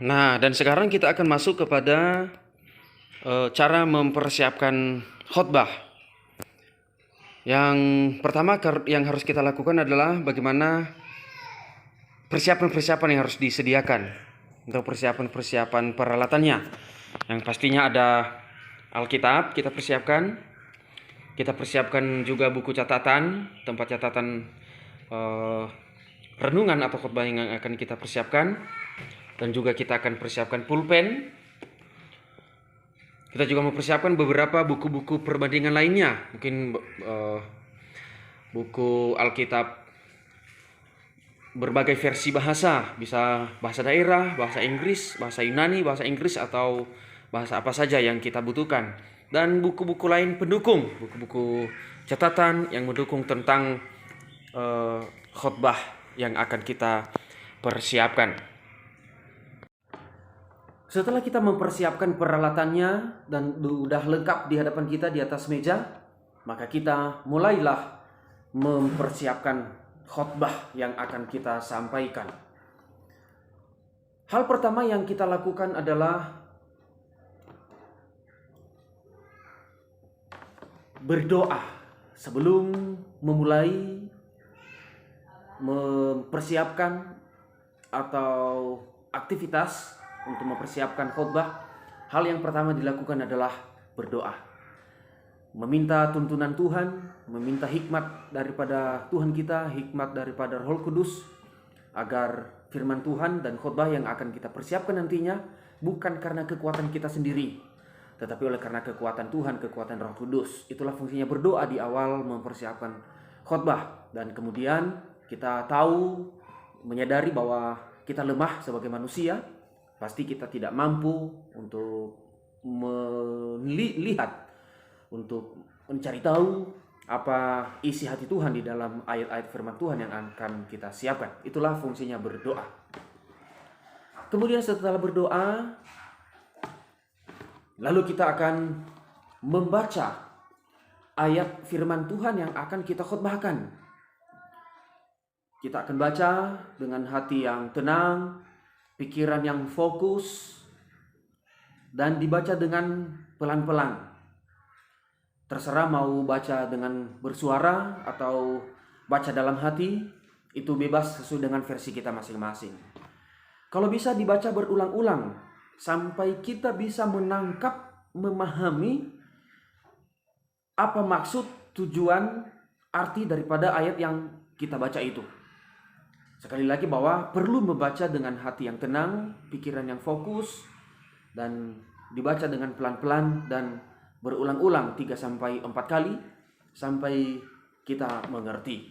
Nah, dan sekarang kita akan masuk kepada cara mempersiapkan khotbah. Yang pertama yang harus kita lakukan adalah bagaimana persiapan-persiapan yang harus disediakan untuk persiapan-persiapan peralatannya. Yang pastinya ada Alkitab kita persiapkan. Kita persiapkan juga buku catatan, tempat catatan renungan atau khotbah yang akan kita persiapkan. Dan juga kita akan persiapkan pulpen. Kita juga mempersiapkan beberapa buku-buku perbandingan lainnya. Mungkin buku Alkitab berbagai versi bahasa. Bisa bahasa daerah, bahasa Inggris, bahasa Yunani, bahasa Inggris, atau bahasa apa saja yang kita butuhkan. Dan buku-buku lain pendukung. Buku-buku catatan yang mendukung tentang khotbah yang akan kita persiapkan. Setelah kita mempersiapkan peralatannya dan sudah lengkap di hadapan kita di atas meja, maka kita mulailah mempersiapkan khotbah yang akan kita sampaikan. Hal pertama yang kita lakukan adalah berdoa sebelum memulai mempersiapkan atau aktivitas untuk mempersiapkan khotbah. Hal yang pertama dilakukan adalah berdoa. Meminta tuntunan Tuhan, meminta hikmat daripada Tuhan kita, hikmat daripada Roh Kudus, agar firman Tuhan dan khotbah yang akan kita persiapkan nantinya bukan karena kekuatan kita sendiri, tetapi oleh karena kekuatan Tuhan, kekuatan Roh Kudus. Itulah fungsinya berdoa di awal mempersiapkan khotbah. Dan kemudian kita tahu, menyadari bahwa kita lemah sebagai manusia. Pasti kita tidak mampu untuk melihat, untuk mencari tahu apa isi hati Tuhan di dalam ayat-ayat firman Tuhan yang akan kita siapkan. Itulah fungsinya berdoa. Kemudian setelah berdoa, lalu kita akan membaca ayat firman Tuhan yang akan kita khotbahkan. Kita akan baca dengan hati yang tenang, pikiran yang fokus, dan dibaca dengan pelan-pelan. Terserah mau baca dengan bersuara atau baca dalam hati, itu bebas sesuai dengan versi kita masing-masing. Kalau bisa dibaca berulang-ulang sampai kita bisa menangkap, memahami apa maksud, tujuan, arti daripada ayat yang kita baca itu. Sekali lagi bahwa perlu membaca dengan hati yang tenang, pikiran yang fokus, dan dibaca dengan pelan-pelan dan berulang-ulang 3-4 kali sampai kita mengerti.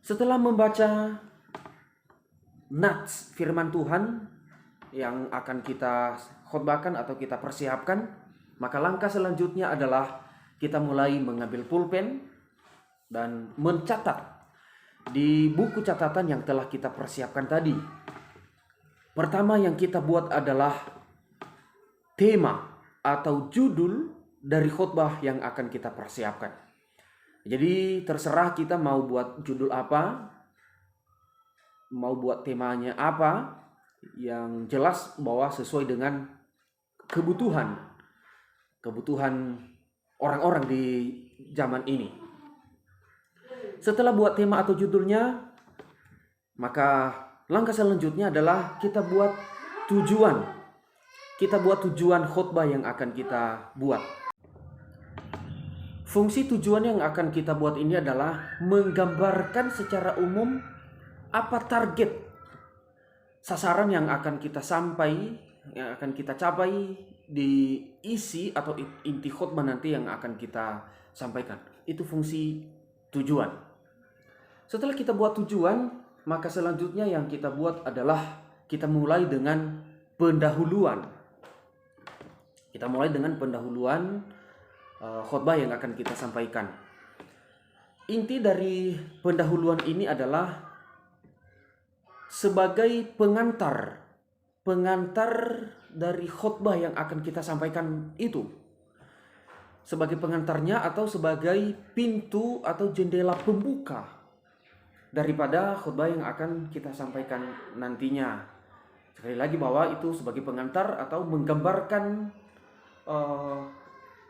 Setelah membaca nats firman Tuhan yang akan kita khotbahkan atau kita persiapkan, maka langkah selanjutnya adalah kita mulai mengambil pulpen dan mencatat di buku catatan yang telah kita persiapkan tadi. Pertama yang kita buat adalah tema atau judul dari khotbah yang akan kita persiapkan. Jadi terserah kita mau buat judul apa, mau buat temanya apa, yang jelas bahwa sesuai dengan kebutuhan orang-orang di zaman ini. Setelah buat tema atau judulnya, maka langkah selanjutnya adalah kita buat tujuan. Kita buat tujuan khotbah yang akan kita buat. Fungsi tujuan yang akan kita buat ini adalah menggambarkan secara umum apa target sasaran yang akan kita yang akan kita capai di isi atau inti khotbah nanti yang akan kita sampaikan. Itu fungsi tujuan. Setelah kita buat tujuan, maka selanjutnya yang kita buat adalah kita mulai dengan pendahuluan. Kita mulai dengan pendahuluan khotbah yang akan kita sampaikan. Inti dari pendahuluan ini adalah sebagai pengantar dari khotbah yang akan kita sampaikan itu. Sebagai pengantarnya atau sebagai pintu atau jendela pembuka daripada khotbah yang akan kita sampaikan nantinya. Sekali lagi bahwa itu sebagai pengantar atau menggambarkan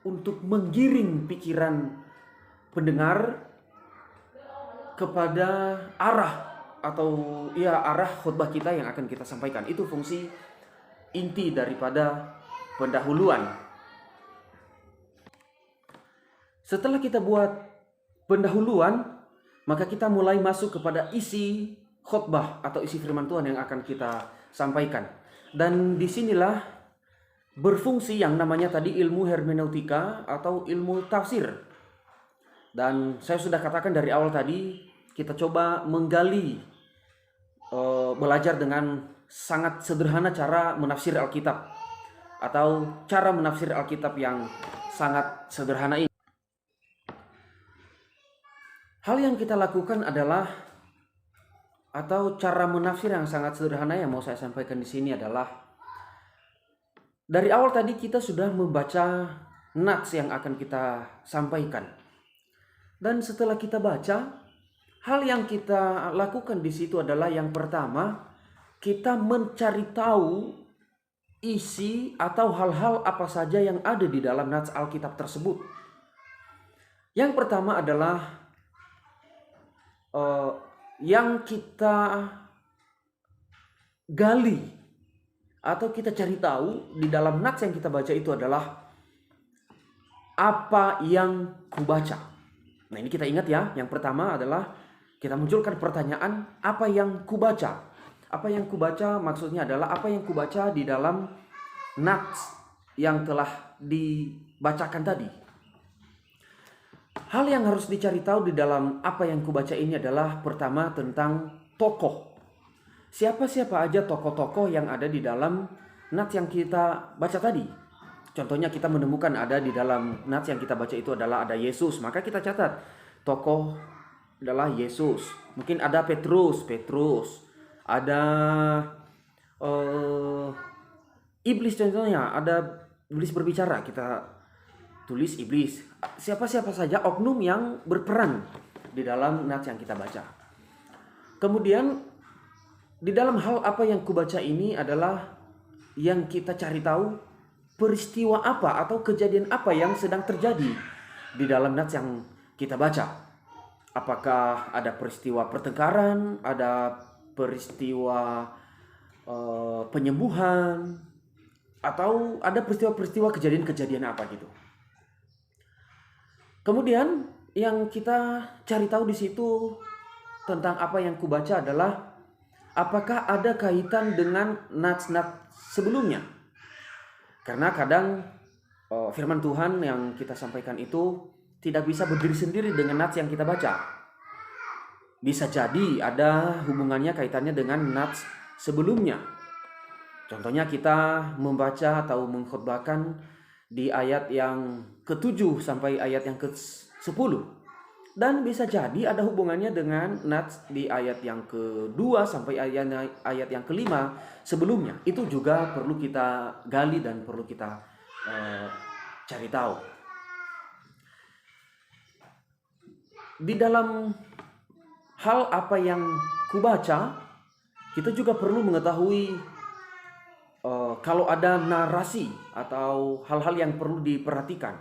untuk menggiring pikiran pendengar kepada arah atau arah khotbah kita yang akan kita sampaikan. Itu fungsi inti daripada pendahuluan. Setelah kita buat pendahuluan, maka kita mulai masuk kepada isi khotbah atau isi firman Tuhan yang akan kita sampaikan. Dan disinilah berfungsi yang namanya tadi ilmu hermeneutika atau ilmu tafsir. Dan saya sudah katakan dari awal tadi, kita coba menggali, belajar dengan sangat sederhana cara menafsir Alkitab atau cara menafsir Alkitab yang sangat sederhana ini. Hal yang kita lakukan adalah, atau cara menafsir yang sangat sederhana yang mau saya sampaikan di sini adalah, dari awal tadi kita sudah membaca nats yang akan kita sampaikan. Dan setelah kita baca, hal yang kita lakukan di situ adalah yang pertama, kita mencari tahu isi atau hal-hal apa saja yang ada di dalam nats Alkitab tersebut. Yang pertama adalah yang kita gali atau kita cari tahu di dalam nats yang kita baca itu adalah apa yang kubaca. Nah, ini kita ingat ya, yang pertama adalah kita munculkan pertanyaan, apa yang kubaca? Apa yang kubaca maksudnya adalah apa yang kubaca di dalam nats yang telah dibacakan tadi. Hal yang harus dicari tahu di dalam apa yang kubaca ini adalah pertama tentang tokoh. Siapa-siapa aja tokoh-tokoh yang ada di dalam nats yang kita baca tadi. Contohnya kita menemukan ada di dalam nats yang kita baca itu adalah ada Yesus. Maka kita catat tokoh adalah Yesus. Mungkin ada Petrus. Ada iblis contohnya. Ada iblis berbicara. Kita tulis iblis. Siapa-siapa saja oknum yang berperan di dalam nats yang kita baca. Kemudian di dalam hal apa yang kubaca ini adalah yang kita cari tahu peristiwa apa atau kejadian apa yang sedang terjadi di dalam nats yang kita baca. Apakah ada peristiwa pertengkaran, ada peristiwa penyembuhan, atau ada peristiwa-peristiwa kejadian-kejadian apa gitu. Kemudian yang kita cari tahu di situ tentang apa yang kubaca adalah apakah ada kaitan dengan nats-nats sebelumnya. Karena kadang firman Tuhan yang kita sampaikan itu tidak bisa berdiri sendiri dengan nats yang kita baca. Bisa jadi ada hubungannya kaitannya dengan nats sebelumnya. Contohnya kita membaca atau mengkhotbahkan di ayat yang ke-7 sampai ayat yang ke-10. Dan bisa jadi ada hubungannya dengan nats di ayat yang ke-2 sampai ayat yang ke-5 sebelumnya. Itu juga perlu kita gali dan perlu kita cari tahu. Di dalam hal apa yang kubaca, kita juga perlu mengetahui kalau ada narasi atau hal-hal yang perlu diperhatikan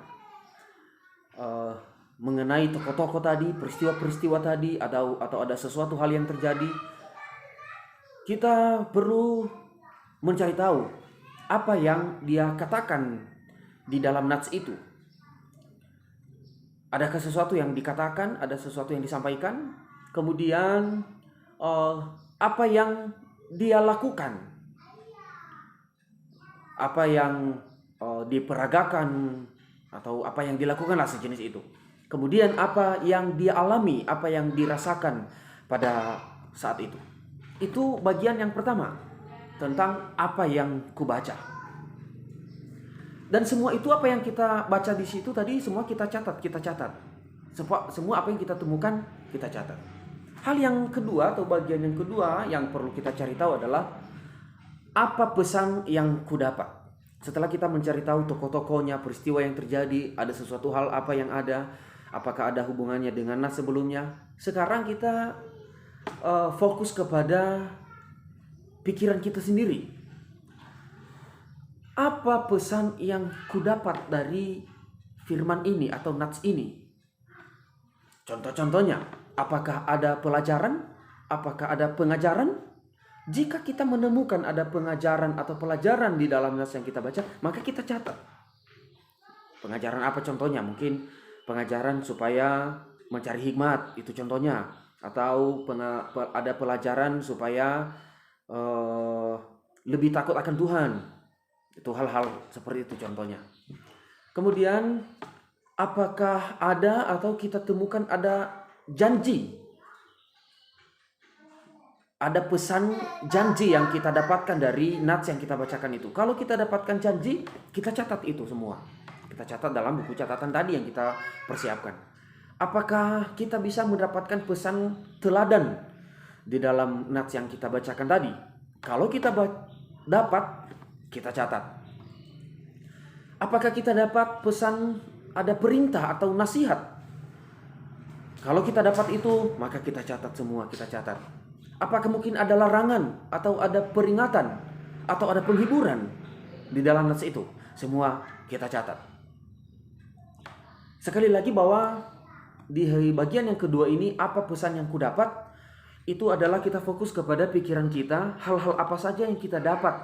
mengenai tokoh-tokoh tadi, peristiwa-peristiwa tadi, atau ada sesuatu hal yang terjadi, kita perlu mencari tahu apa yang dia katakan di dalam nats itu. Adakah sesuatu yang dikatakan, ada sesuatu yang disampaikan, kemudian apa yang dia lakukan, apa yang diperagakan, atau apa yang dilakukan lah sejenis itu. Kemudian apa yang dia alami, apa yang dirasakan pada saat itu. Itu bagian yang pertama tentang apa yang kubaca. Dan semua itu apa yang kita baca di situ tadi semua kita catat. Semua apa yang kita temukan kita catat. Hal yang kedua atau bagian yang kedua yang perlu kita cari tahu adalah apa pesan yang kudapat. Setelah kita mencari tahu tokoh-tokohnya, peristiwa yang terjadi, ada sesuatu hal apa yang ada, apakah ada hubungannya dengan nats sebelumnya. Sekarang kita fokus kepada pikiran kita sendiri. Apa pesan yang kudapat dari firman ini atau nats ini? Contoh-contohnya, apakah ada pelajaran? Apakah ada pengajaran? Jika kita menemukan ada pengajaran atau pelajaran di dalam nats yang kita baca, maka kita catat. Pengajaran apa contohnya? Mungkin pengajaran supaya mencari hikmat, itu contohnya. Atau ada pelajaran supaya lebih takut akan Tuhan. Itu hal-hal seperti itu contohnya. Kemudian, apakah ada atau kita temukan ada janji? Ada pesan janji yang kita dapatkan dari nats yang kita bacakan itu. Kalau kita dapatkan janji, kita catat itu semua. Kita catat dalam buku catatan tadi yang kita persiapkan. Apakah kita bisa mendapatkan pesan teladan di dalam nats yang kita bacakan tadi? Kalau kita dapat, kita catat. Apakah kita dapat pesan ada perintah atau nasihat? Kalau kita dapat itu, maka kita catat semua, kita catat. Apakah mungkin ada larangan atau ada peringatan atau ada penghiburan di dalam nats itu? Semua kita catat. Sekali lagi bahwa di bagian yang kedua ini, apa pesan yang kudapat? Itu adalah kita fokus kepada pikiran kita, hal-hal apa saja yang kita dapat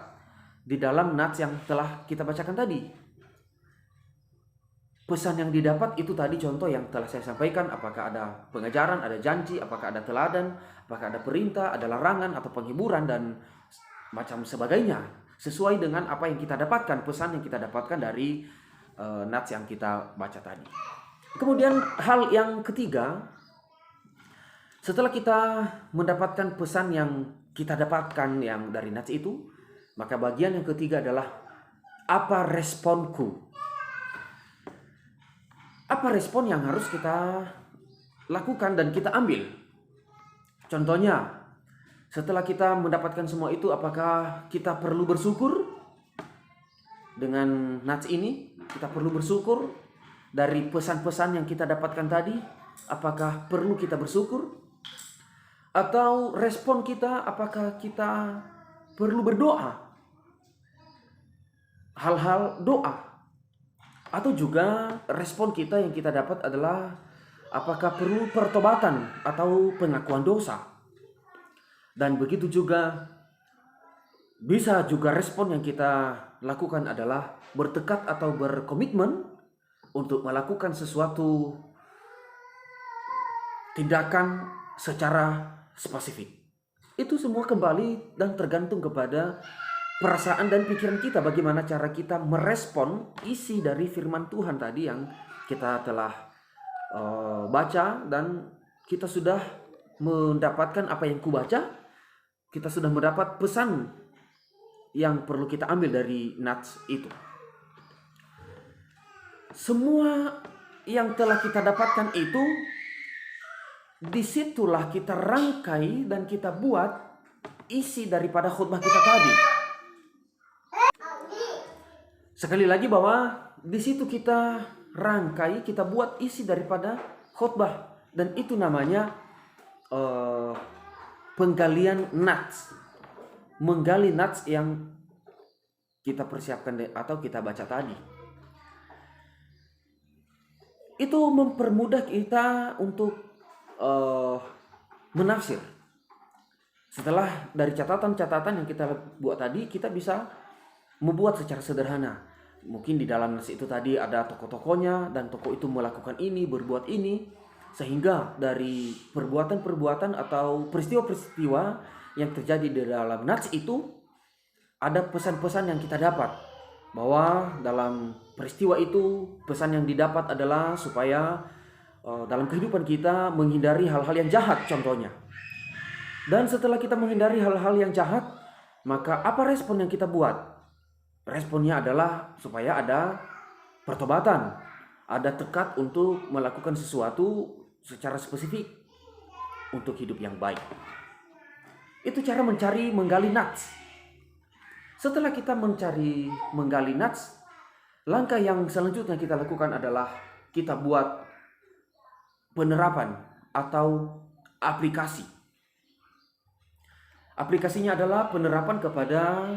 di dalam nats yang telah kita bacakan tadi. Pesan yang didapat itu tadi contoh yang telah saya sampaikan, apakah ada pengajaran, ada janji, apakah ada teladan, apakah ada perintah, ada larangan atau penghiburan dan macam sebagainya. Sesuai dengan apa yang kita dapatkan, pesan yang kita dapatkan dari nats yang kita baca tadi. Kemudian hal yang ketiga, setelah kita mendapatkan pesan yang kita dapatkan yang dari nats itu, maka bagian yang ketiga adalah apa responku? Apa respon yang harus kita lakukan dan kita ambil? Contohnya, setelah kita mendapatkan semua itu, apakah kita perlu bersyukur dengan nats ini? Kita perlu bersyukur dari pesan-pesan yang kita dapatkan tadi. Apakah perlu kita bersyukur? Atau respon kita, apakah kita perlu berdoa? Hal-hal doa. Atau juga respon kita yang kita dapat adalah apakah perlu pertobatan atau pengakuan dosa. Dan begitu juga bisa juga respon yang kita lakukan adalah bertekad atau berkomitmen untuk melakukan sesuatu tindakan secara spesifik. Itu semua kembali dan tergantung kepada perasaan dan pikiran kita, bagaimana cara kita merespon isi dari firman Tuhan tadi yang kita telah baca, dan kita sudah mendapatkan apa yang kubaca, kita sudah mendapat pesan yang perlu kita ambil dari nats itu. Semua yang telah kita dapatkan itu, disitulah kita rangkai dan kita buat isi daripada khutbah kita tadi. Sekali lagi bahwa di situ kita rangkai, kita buat isi daripada khotbah, dan itu namanya penggalian nats, menggali nats yang kita persiapkan atau kita baca tadi. Itu mempermudah kita untuk menafsir. Setelah dari catatan-catatan yang kita buat tadi, kita bisa membuat secara sederhana. Mungkin di dalam nats itu tadi ada tokoh-tokohnya, dan tokoh itu melakukan ini, berbuat ini, sehingga dari perbuatan-perbuatan atau peristiwa-peristiwa yang terjadi di dalam nats itu ada pesan-pesan yang kita dapat. Bahwa dalam peristiwa itu pesan yang didapat adalah supaya dalam kehidupan kita menghindari hal-hal yang jahat contohnya. Dan setelah kita menghindari hal-hal yang jahat, maka apa respon yang kita buat? Responnya adalah supaya ada pertobatan, ada tekad untuk melakukan sesuatu secara spesifik untuk hidup yang baik. Itu cara menggali nats. Setelah kita menggali nats, langkah yang selanjutnya kita lakukan adalah kita buat penerapan atau aplikasi. Aplikasinya adalah penerapan kepada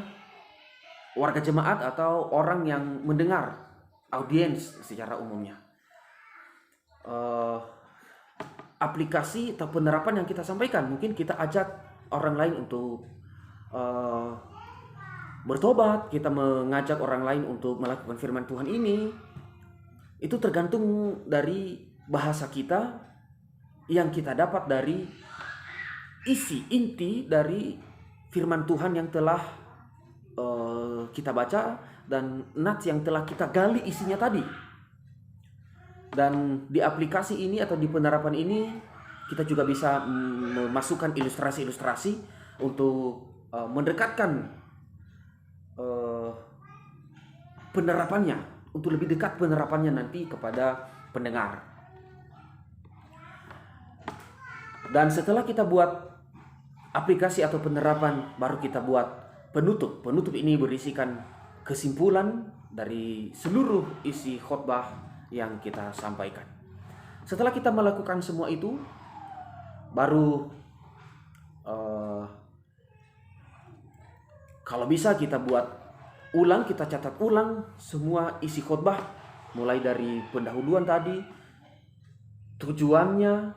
warga jemaat atau orang yang mendengar, audiens secara umumnya. Aplikasi atau penerapan yang kita sampaikan, mungkin kita ajak orang lain untuk bertobat, kita mengajak orang lain untuk melakukan firman Tuhan ini. Itu tergantung dari bahasa kita yang kita dapat dari isi inti dari firman Tuhan yang telah kita baca dan nats yang telah kita gali isinya tadi. Dan di aplikasi ini atau di penerapan ini kita juga bisa memasukkan ilustrasi-ilustrasi untuk mendekatkan penerapannya, untuk lebih dekat penerapannya nanti kepada pendengar. Dan setelah kita buat aplikasi atau penerapan, baru kita buat penutup. Penutup ini berisikan kesimpulan dari seluruh isi khotbah yang kita sampaikan. Setelah kita melakukan semua itu, baru kalau bisa kita buat ulang, kita catat ulang semua isi khotbah, mulai dari pendahuluan tadi, tujuannya,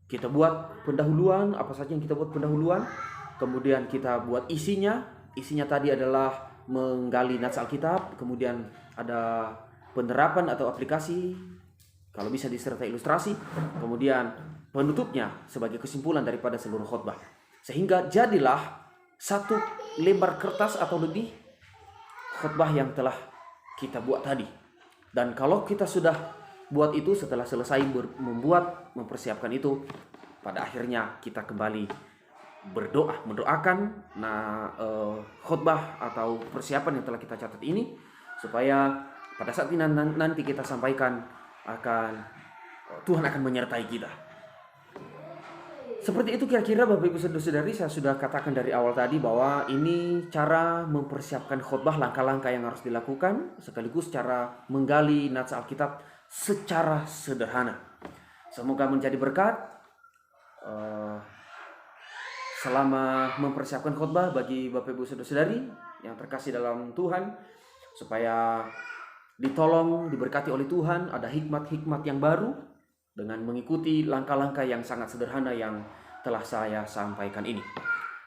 kita buat pendahuluan, apa saja yang kita buat pendahuluan, kemudian kita buat isinya. Isinya tadi adalah menggali nats Alkitab, kemudian ada penerapan atau aplikasi, kalau bisa disertai ilustrasi, kemudian penutupnya sebagai kesimpulan daripada seluruh khotbah. Sehingga jadilah satu lembar kertas atau lebih khotbah yang telah kita buat tadi. Dan kalau kita sudah buat itu, setelah selesai mempersiapkan itu, pada akhirnya kita kembali berdoa, mendoakan khotbah atau persiapan yang telah kita catat ini, supaya pada saat ini nanti kita sampaikan Tuhan akan menyertai kita. Seperti itu kira-kira Bapak Ibu Saudara-saudari, saya sudah katakan dari awal tadi bahwa ini cara mempersiapkan khotbah, langkah-langkah yang harus dilakukan, sekaligus cara menggali nats Alkitab secara sederhana. Semoga menjadi berkat selama mempersiapkan khotbah bagi Bapak Ibu Saudara-saudari yang terkasih dalam Tuhan, supaya ditolong, diberkati oleh Tuhan, ada hikmat-hikmat yang baru dengan mengikuti langkah-langkah yang sangat sederhana yang telah saya sampaikan ini.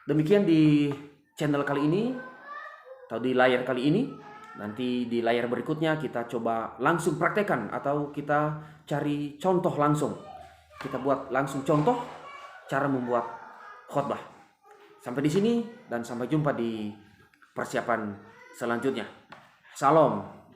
Demikian di channel kali ini atau di layar kali ini. Nanti di layar berikutnya kita coba langsung praktekkan atau kita cari contoh langsung. Kita buat langsung contoh cara membuat khotbah. Sampai di sini dan sampai jumpa di persiapan selanjutnya. Salam.